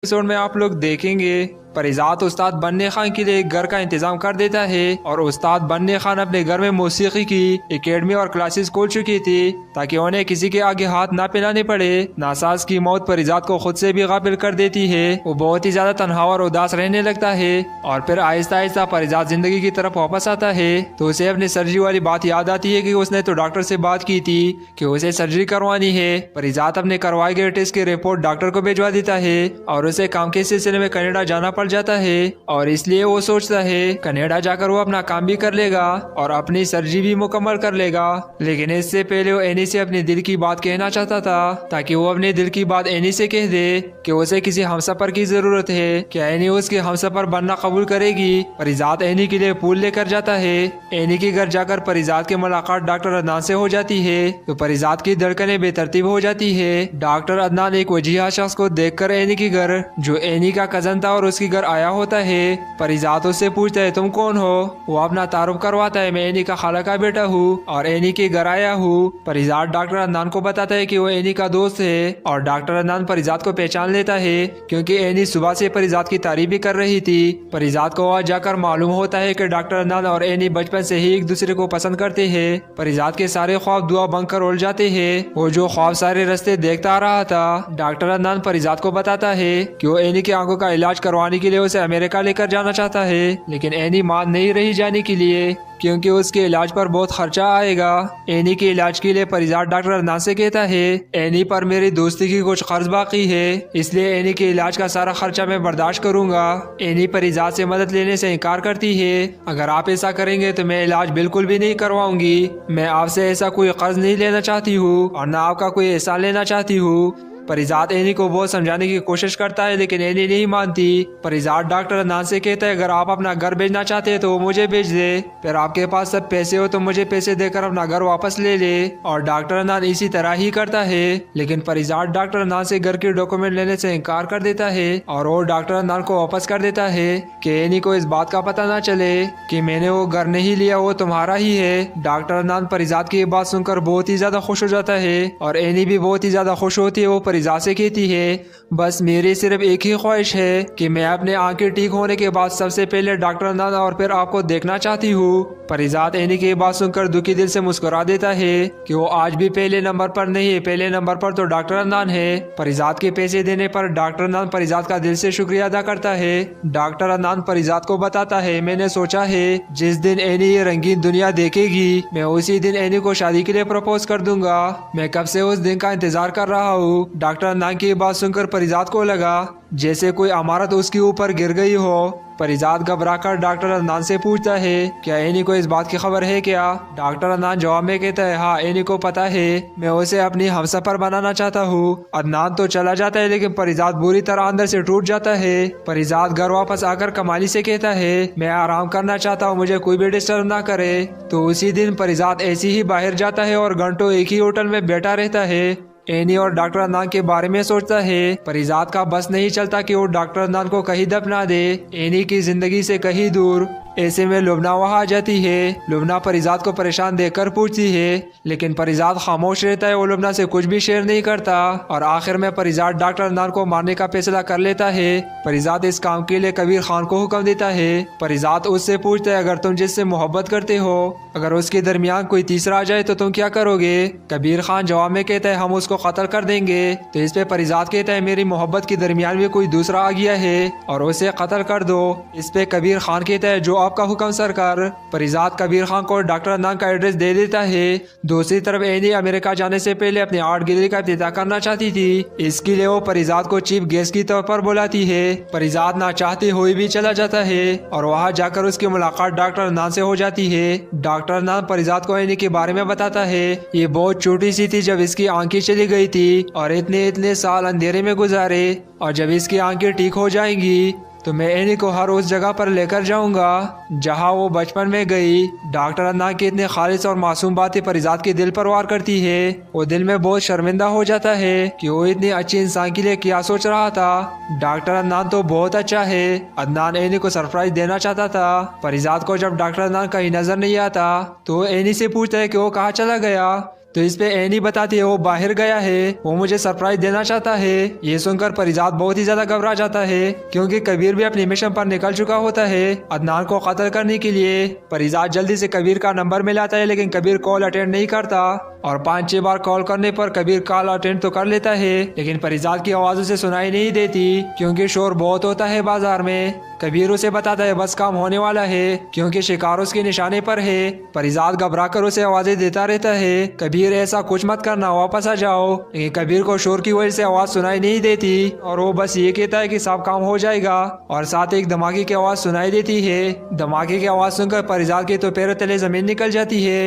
एपिसोड में आप लोग देखेंगे परिजात उस्ताद बन्ने खान के लिए एक घर का इंतजाम कर देता है और उस्ताद बन्ने खान अपने घर में मौसीकी की एकेडमी और क्लासेस खोल चुकी थी ताकि उन्हें किसी के आगे हाथ ना फैलाने पड़े। नासाज की मौत परिजात को खुद से भी गाफिल कर देती है। वो बहुत ही ज्यादा तन्हा और उदास रहने लगता है और फिर आहिस्ता आहिस्ता परिजात जिंदगी की तरफ वापस आता है तो उसे अपनी सर्जरी वाली बात याद आती है कि उसने तो डॉक्टर से बात की थी कि उसे सर्जरी करवानी है। परिजात अपने करवाए गए टेस्ट की रिपोर्ट डॉक्टर को भिजवा देता है और उसे काम के सिलसिले में कनाडा जाना जाता है और इसलिए वो सोचता है कनाडा जाकर वो अपना काम भी कर लेगा और अपनी सर्जरी भी मुकम्मल कर लेगा। लेकिन इससे पहले वो एनी से अपने दिल की बात कहना चाहता था ताकि वो अपने दिल की बात एनी से कह दे कि उसे किसी हमसफर की जरूरत है, क्या एनी उसके हमसफर बनना कबूल करेगी। परिजात एनी के लिए पूल लेकर जाता है। एनी के घर जाकर परिजात की मुलाकात डॉक्टर अदनान से हो जाती है तो परिजात की धड़कनें बेतरतीब हो जाती है। डॉक्टर अदनान एक वजीहा शख्स को देखकर एनी के घर, जो एनी का कजन था और उसके घर आया होता है, परिजात उससे पूछता है तुम कौन हो। वो अपना तारुफ करवाता है, मैं एनी का खाला का बेटा हूँ और एनी के घर आया हूँ। परिजात डॉक्टर अदनान को बताता है कि वो एनी का दोस्त है और डॉक्टर अदनान परिजात को पहचान लेता है क्योंकि एनी सुबह से परिजात की तारीफ भी कर रही थी। परिजात को वहाँ जाकर मालूम होता है कि डॉक्टर अदनान और एनी बचपन से ही एक दूसरे को पसंद करते हैं। परिजात के सारे ख्वाब दुआ बन कर उड़ जाते हैं। वो जो ख्वाब सारे रास्ते देखता आ रहा था, डॉक्टर अदनान परिजात को बताता है कि वो एनी की आंखों का इलाज करवाने के लिए उसे अमेरिका लेकर जाना चाहता है, लेकिन एनी मान नहीं रही जाने के लिए क्योंकि उसके इलाज पर बहुत खर्चा आएगा। एनी के इलाज के लिए परिजात डॉक्टर अदनान से कहता है एनी पर मेरी दोस्ती की कुछ कर्ज बाकी है, इसलिए एनी के इलाज का सारा खर्चा मैं बर्दाश्त करूंगा। एनी परिजात से मदद लेने से इनकार करती है, अगर आप ऐसा करेंगे तो मैं इलाज बिल्कुल भी नहीं करवाऊंगी। मैं आपसे ऐसा कोई कर्ज नहीं लेना चाहती हूँ और न आपका कोई एहसान लेना चाहती हूँ। परिजात एनी को बहुत समझाने की कोशिश करता है लेकिन एनी नहीं मानती। परिजात डॉक्टर अदनान से कहता है अगर आप अपना घर बेचना चाहते हैं तो वो मुझे बेच दे, फिर आपके पास सब पैसे हो तो मुझे पैसे देकर अपना घर वापस ले ले। और डॉक्टर अदनान इसी तरह ही करता है, लेकिन परिजात डॉक्टर अदनान से घर के डॉक्यूमेंट लेने से इनकार कर देता है और वो डॉक्टर अदनान को वापस कर देता है कि एनी को इस बात का पता ना चले कि मैंने वो घर नहीं लिया, वो तुम्हारा ही है। डॉक्टर अदनान परिजात की बात सुनकर बहुत ही ज्यादा खुश हो जाता है और एनी भी बहुत ही ज्यादा खुश होती है। वो परिजात से कहती है बस मेरी सिर्फ एक ही ख्वाहिश है कि मैं अपने आंखें ठीक होने के बाद सबसे पहले डॉक्टर अदनान और फिर आपको देखना चाहती हूँ। परिजात एनी की बात सुनकर दुखी दिल से मुस्कुरा देता है कि वो आज भी पहले नंबर पर नहीं है, पहले नंबर पर तो डॉक्टर अदनान है। परिजात के पैसे देने पर डॉक्टर अदनान परिजात का दिल से शुक्रिया अदा करता है। डॉक्टर अदनान परिजात को बताता है मैंने सोचा है जिस दिन एनी ये रंगीन दुनिया देखेगी मैं उसी दिन एनी को शादी के लिए प्रपोज कर दूंगा। मैं कब से उस दिन का इंतजार कर रहा हूँ। डॉक्टर अदनान की बात सुनकर परिजात को लगा जैसे कोई इमारत उसके ऊपर गिर गई हो। परिजात घबराकर डॉक्टर अदनान से पूछता है क्या एनी को इस बात की खबर है क्या। डॉक्टर अदनान जवाब में कहता है हाँ एनी को पता है, मैं उसे अपनी हमसफर बनाना चाहता हूँ। अदनान तो चला जाता है लेकिन परिजात बुरी तरह अंदर से टूट जाता है। परिजात घर वापस आकर कमाली से कहता है मैं आराम करना चाहता हूँ, मुझे कोई भी डिस्टर्ब ना करे। तो उसी दिन परिजात ऐसे ही बाहर जाता है और घंटों एक ही होटल में बैठा रहता है। एनी और डॉक्टर अदनान के बारे में सोचता है। परिजात का बस नहीं चलता कि वो डॉक्टर अदनान को कहीं दफना दे, एनी की जिंदगी से कहीं दूर। ऐसे में लुबना वहाँ आ जाती है। लुबना परिजात को परेशान देखकर पूछती है लेकिन परिजात खामोश रहता है, वो लुबना से कुछ भी शेयर नहीं करता और आखिर में परिजात डॉक्टर अदनान को मारने का फैसला कर लेता है। परिजात इस काम के लिए कबीर खान को हुक्म देता है। परिजात उससे पूछता है अगर तुम जिससे मोहब्बत करते हो अगर उसके दरमियान कोई तीसरा आ जाए तो तुम क्या करोगे। कबीर खान जवाब में कहता है हम उसको कत्ल कर देंगे। तो इस पे परिजात कहता है मेरी मोहब्बत के दरमियान में कोई दूसरा आ गया है और उसे कत्ल कर दो। इस पे कबीर खान कहता है जो आपका हुक्म सरकार। परिजात कबीर खान को डॉक्टर अदनान का एड्रेस दे देता है। दूसरी तरफ एनी अमेरिका जाने से पहले अपनी आर्ट गैलरी का इफ्तिताह करना चाहती थी। इसके लिए वो परिजात को चीफ गेस्ट की तौर पर बुलाती है। परिजात ना चाहते हुए भी चला जाता है और वहाँ जाकर उसकी मुलाकात डॉक्टर अदनान से हो जाती है। डॉक्टर अदनान परिजात को एनी के बारे में बताता है। ये बहुत छोटी सी थी जब इसकी आंखें चली गई थी और इतने साल अंधेरे में गुजारे, और जब इसकी आंखें ठीक हो जाएंगी तो मैं एनी को हर उस जगह पर लेकर जाऊंगा जहां वो बचपन में गई। डॉक्टर अदनान की इतने खालिस और मासूम बातें परिजात के दिल पर वार करती है। वो दिल में बहुत शर्मिंदा हो जाता है कि वो इतनी अच्छी इंसान के लिए क्या सोच रहा था। डॉक्टर अदनान तो बहुत अच्छा है। अदनान एनी को सरप्राइज देना चाहता था। परिजात को जब डॉक्टर अदनान कहीं नजर नहीं आता तो एनी से पूछता है कि वो कहाँ चला गया, तो इस पे एनी बताती है वो बाहर गया है, वो मुझे सरप्राइज देना चाहता है। ये सुनकर परिजात बहुत ही ज्यादा घबरा जाता है क्योंकि कबीर भी अपनी मिशन पर निकल चुका होता है अदनान को कत्ल करने के लिए। परिजात जल्दी से कबीर का नंबर मिलाता है लेकिन कबीर कॉल अटेंड नहीं करता और 5-6 बार कॉल करने पर कबीर कॉल अटेंड तो कर लेता है लेकिन परिजात की आवाज उसे सुनाई नहीं देती क्योंकि शोर बहुत होता है बाजार में। कबीर उसे बताता है बस काम होने वाला है क्योंकि शिकार उसके निशाने पर है। परिजात घबरा कर उसे आवाजें देता रहता है, कबीर ऐसा कुछ मत करना, वापस आ जाओ। लेकिन कबीर को शोर की वजह से आवाज सुनाई नहीं देती और वो बस ये कहता है कि सब काम हो जाएगा और साथ एक धमाके की आवाज सुनाई देती है। धमाके की आवाज सुनकर परिजात के तो पैरों तले जमीन निकल जाती है।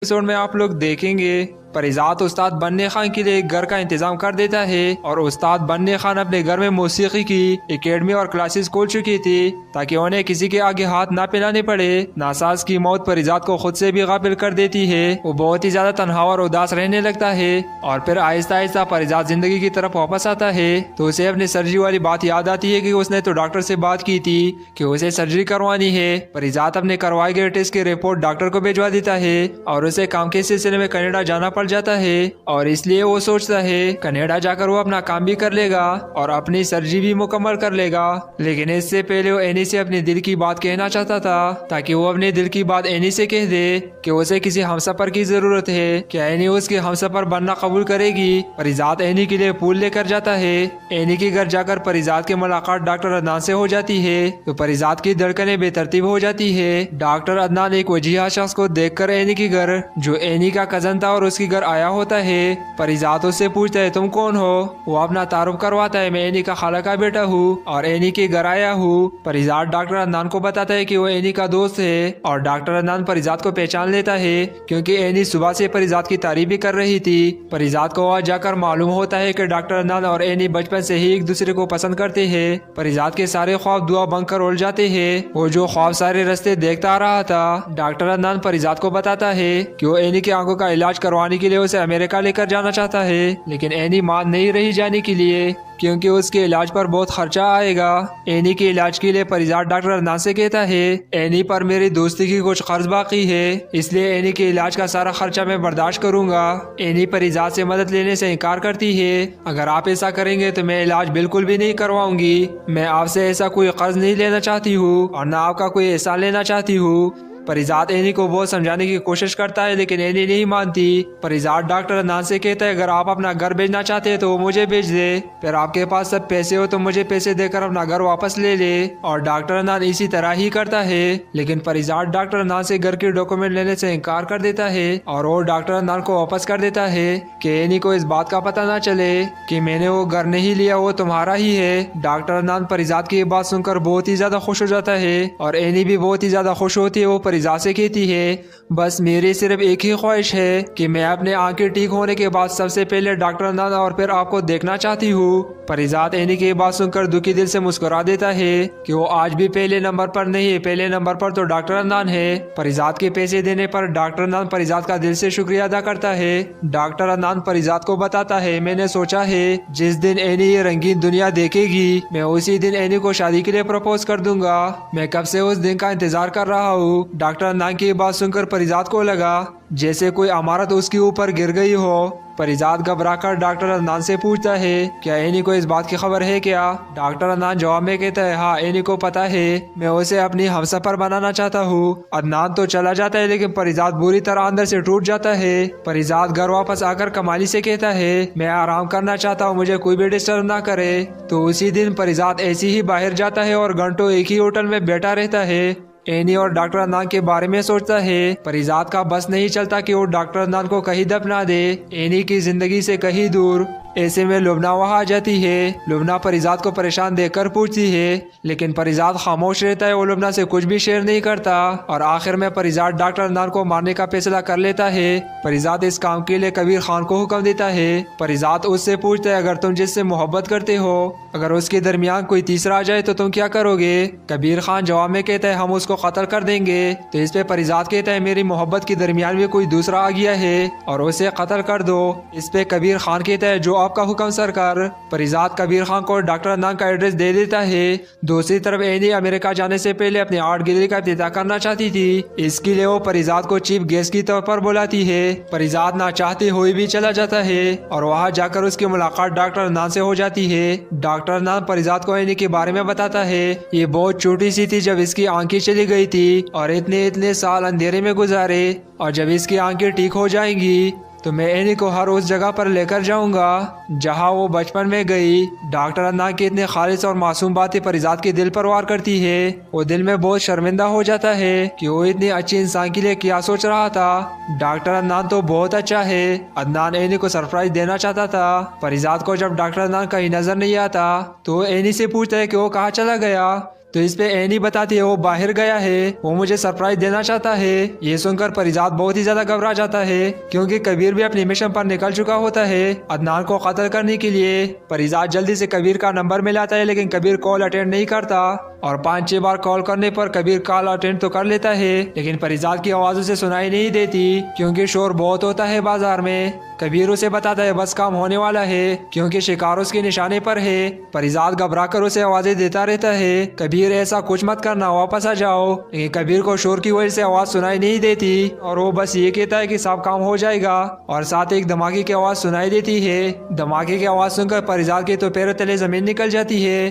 एपिसोड में आप लोग देखेंगे परिजात उस्ताद बन्ने खान के लिए एक घर का इंतजाम कर देता है और उस्ताद बन्ने खान अपने घर में मौसीकी की एकेडमी और क्लासेस खोल चुकी थी ताकि उन्हें किसी के आगे हाथ ना फैलाने पड़े। नासाज की मौत परिजात को खुद से भी गाफिल कर देती है। वो बहुत ही ज्यादा तन्हा और उदास रहने लगता है और फिर आहिस्ता आहिस्ता परिजात जिंदगी की तरफ वापस आता है तो उसे अपनी सर्जरी वाली बात याद आती है कि उसने तो डॉक्टर से बात की थी कि उसे सर्जरी करवानी है। परिजात अपने करवाए गए टेस्ट की रिपोर्ट डॉक्टर को भिजवा देता है और उसे काम के सिलसिले में कनाडा जाना पड़ जाता है और इसलिए वो सोचता है कनाडा जाकर वो अपना काम भी कर लेगा और अपनी सर्जरी भी मुकम्मल कर लेगा। लेकिन इससे पहले वो एनी से अपने दिल की बात कहना चाहता था ताकि वो अपने दिल की बात एनी से कह दे कि उसे किसी हमसफर की जरूरत है। क्या एनी उसके हमसफर बनना कबूल करेगी? परिजात एनी के लिए पूल लेकर जाता है। एनी के घर जाकर परिजात की मुलाकात डॉक्टर अदनान से हो जाती है तो परिजात की धड़कनें बेतरतीब हो जाती है। डॉक्टर अदनान एक वजीहा शख्स को देखकर एनी के घर, जो एनी का कजन था और उसके घर आया होता है, परिजात उससे पूछता है तुम कौन हो? वो अपना तारुफ करवाता है मैं एनी का खाला का बेटा हूँ और एनी के घर आया हूँ। परिजात डॉक्टर अदनान को बताता है कि वो एनी का दोस्त है और डॉक्टर अदनान परिजात को पहचान लेता है क्योंकि एनी सुबह से परिजात की तारीफ भी कर रही थी। परिजात को वहाँ जाकर मालूम होता है कि डॉक्टर अदनान और एनी बचपन से ही एक दूसरे को पसंद करते हैं। परिजात के सारे ख्वाब दुआ बनकर उड़ जाते हैं। वो जो ख्वाब सारे रास्ते देखता आ रहा था, डॉक्टर अदनान परिजात को बताता है कि वो एनी की आंखों का इलाज करवाने के लिए उसे अमेरिका लेकर जाना चाहता है लेकिन एनी मान नहीं रही जाने के लिए क्योंकि उसके इलाज पर बहुत खर्चा आएगा। एनी के इलाज के लिए परिजात डॉक्टर अदनान से कहता है एनी पर मेरी दोस्ती की कुछ कर्ज बाकी है इसलिए एनी के इलाज का सारा खर्चा मैं बर्दाश्त करूंगा। एनी परिजात से मदद लेने से इनकार करती है। अगर आप ऐसा करेंगे तो मैं इलाज बिल्कुल भी नहीं करवाऊंगी। मैं आपसे ऐसा कोई कर्ज नहीं लेना चाहती हूँ और न आपका कोई एहसान लेना चाहती हूँ। परिजात एनी को बहुत समझाने की कोशिश करता है लेकिन एनी नहीं मानती। परिजात डॉक्टर अदनान से कहता है अगर आप अपना घर भेजना चाहते हैं तो वो मुझे भेज दे, फिर आपके पास सब पैसे हो तो मुझे पैसे देकर अपना घर वापस ले ले। और डॉक्टर अदनान इसी तरह ही करता है लेकिन परिजात डॉक्टर अदनान से घर के डॉक्यूमेंट लेने से इनकार कर देता है और वो डॉक्टर अदनान को वापस कर देता है कि एनी को इस बात का पता न चले कि मैंने वो घर नहीं लिया, वो तुम्हारा ही है। डॉक्टर अदनान परिजात की बात सुनकर बहुत ही ज्यादा खुश हो जाता है और एनी भी बहुत ही ज्यादा खुश होती है। वो परिजात से कहती है बस मेरी सिर्फ एक ही ख्वाहिश है कि मैं अपने आंखें ठीक होने के बाद सबसे पहले डॉक्टर अदनान और फिर आपको देखना चाहती हूँ। परिजात एनी की बात सुनकर दुखी दिल से मुस्कुरा देता है कि वो आज भी पहले नंबर पर नहीं है, पहले नंबर पर तो डॉक्टर अदनान है। परिजात के पैसे देने पर डॉक्टर अदनान परिजात का दिल से शुक्रिया अदा करता है। डॉक्टर अदनान परिजात को बताता है मैंने सोचा है जिस दिन एनी ये रंगीन दुनिया देखेगी मैं उसी दिन एनी को शादी के लिए प्रपोज कर दूंगा। मैं कब से उस दिन का इंतजार कर रहा हूँ। डॉक्टर अदनान की बात सुनकर परिजात को लगा जैसे कोई इमारत उसके ऊपर गिर गई हो। परिजात घबराकर डॉक्टर अदनान से पूछता है, क्या एनी को इस बात की खबर है क्या? डॉक्टर अदनान जवाब में कहता है, हाँ एनी को पता है, मैं उसे अपनी हमसफर बनाना चाहता हूँ। अदनान तो चला जाता है लेकिन परिजात बुरी तरह अंदर से टूट जाता है। परिजात घर वापस आकर कमाली से कहता है, मैं आराम करना चाहता हूँ, मुझे कोई भी डिस्टर्ब ना करे। तो उसी दिन परिजात ऐसे ही बाहर जाता है और घंटों एक ही होटल में बैठा रहता है। एनी और डॉक्टर अदनान के बारे में सोचता है। परिजात का बस नहीं चलता कि वो डॉक्टर अदनान को कहीं दफना दे, एनी की जिंदगी से कहीं दूर। ऐसे में लुबना वहाँ आ जाती है। लुबना परिजात को परेशान देखकर पूछती है, लेकिन परिजात खामोश रहता है। वो लुबना से कुछ भी शेयर नहीं करता और आखिर में परिजात डॉक्टर अदनान को मारने का फैसला कर लेता है। परिजात इस काम के लिए कबीर खान को हुक्म देता है। परिजात उससे पूछता है, अगर तुम जिससे मोहब्बत करते हो, अगर उसके दरमियान कोई तीसरा आ जाए तो तुम क्या करोगे? कबीर खान जवाब में कहता है, हम उसको कत्ल कर देंगे। तो इस पे परिजात कहता है, मेरी मोहब्बत के दरमियान में कोई दूसरा आ गया है और उसे कत्ल कर दो। इस पे कबीर खान कहता है, जो आपका हुक्म सरकार। परिजात कबीर खान को डॉक्टर अदनान का एड्रेस दे देता है। दूसरी तरफ एनी अमेरिका जाने से पहले अपनी आर्ट गैलरी का इफ्तिताह करना चाहती थी। इसके लिए वो परिजात को चीफ गेस्ट की तौर पर बुलाती है। परिजात ना चाहते हुए भी चला जाता है और वहाँ जाकर उसकी मुलाकात डॉक्टर अदनान से हो जाती है। डॉक्टर अदनान परिजात को एनी के बारे में बताता है। ये बहुत छोटी सी थी जब इसकी आंखें चली गई थी और इतने साल अंधेरे में गुजारे, और जब इसकी आंखें ठीक हो जाएंगी तो मैं एनी को हर उस जगह पर लेकर जाऊंगा जहां वो बचपन में गई। डॉक्टर अदनान की इतने खालिस और मासूम बातें परिजात के दिल पर वार करती है। वो दिल में बहुत शर्मिंदा हो जाता है कि वो इतनी अच्छी इंसान के लिए क्या सोच रहा था। डॉक्टर अदनान तो बहुत अच्छा है। अदनान एनी को सरप्राइज देना चाहता था। परिजात को जब डॉक्टर अदनान कहीं नजर नहीं आता तो एनी से पूछता है कि वो कहाँ चला गया। तो इस पे एनी बताती है, वो बाहर गया है, वो मुझे सरप्राइज देना चाहता है। ये सुनकर परिजात बहुत ही ज्यादा घबरा जाता है क्योंकि कबीर भी अपनी मिशन पर निकल चुका होता है अदनान को कत्ल करने के लिए। परिजात जल्दी से कबीर का नंबर मिलाता है लेकिन कबीर कॉल अटेंड नहीं करता और 5-6 बार कॉल करने पर कबीर कॉल अटेंड तो कर लेता है लेकिन परिजात की आवाज उसे सुनाई नहीं देती क्योंकि शोर बहुत होता है बाजार में। कबीर उसे बताता है बस काम होने वाला है क्योंकि शिकार उसके निशाने पर है। परिजात घबराकर उसे आवाजें देता रहता है, कबीर ऐसा कुछ मत करना, वापस आ जाओ। लेकिन कबीर को शोर की वजह से आवाज सुनाई नहीं देती और वो बस ये कहता है कि सब काम हो जाएगा और साथ एक धमाके की आवाज सुनाई देती है। धमाके की आवाज सुनकर परिजात के तो पैरों तले जमीन निकल जाती है।